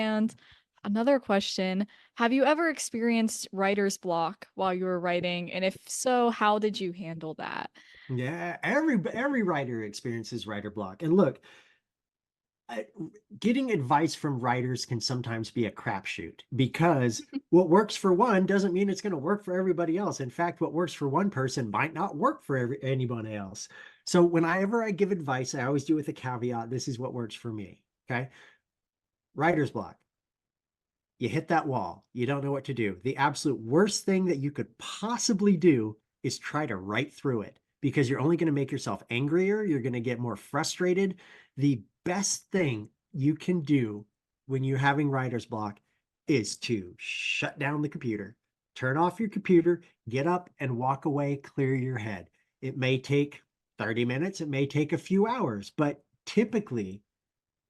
And another question, have you ever experienced writer's block while you were writing? And if so, how did you handle that? Yeah, every writer experiences writer block. And look, I, getting advice from writers can sometimes be a crapshoot because what works for one doesn't mean it's going to work for everybody else. In fact, what works for one person might not work for anyone else. So whenever I give advice, I always do with a caveat, this is what works for me. Okay. Writer's block. You hit that wall. You don't know what to do. The absolute worst thing that you could possibly do is try to write through it because you're only going to make yourself angrier. You're going to get more frustrated. The best thing you can do when you're having writer's block is to shut down the computer, turn off your computer, get up and walk away, clear your head. It may take 30 minutes, it may take a few hours, but typically,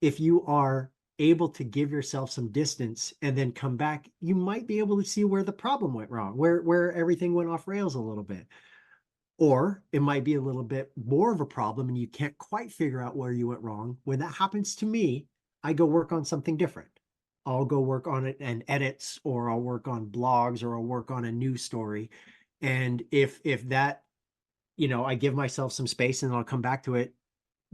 if you are able to give yourself some distance and then come back, you might be able to see where the problem went wrong, where everything went off rails a little bit. Or it might be a little bit more of a problem and you can't quite figure out where you went wrong. When that happens to me, I go work on something different. I'll go work on it and edits, or I'll work on blogs, or I'll work on a news story. And if that, I give myself some space and I'll come back to it,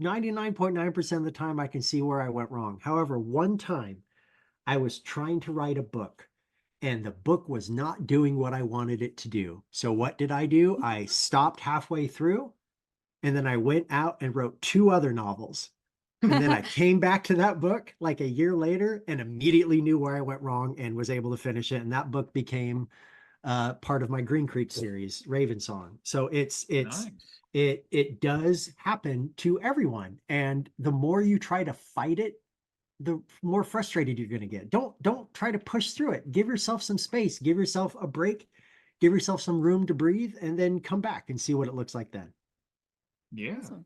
99.9% of the time I can see where I went wrong. However, one time I was trying to write a book and the book was not doing what I wanted it to do. So what did I do? I stopped halfway through and then I went out and wrote two other novels. And then I came back to that book like a year later and immediately knew where I went wrong and was able to finish it. And that book became part of my Green Creek series, Raven Song. So Nice. it does happen to everyone, and the more you try to fight it, the more frustrated you're going to get. Don't try to push through it. Give yourself some space. Give yourself a break. Give yourself some room to breathe, and then come back and see what it looks like then. Yeah. Awesome.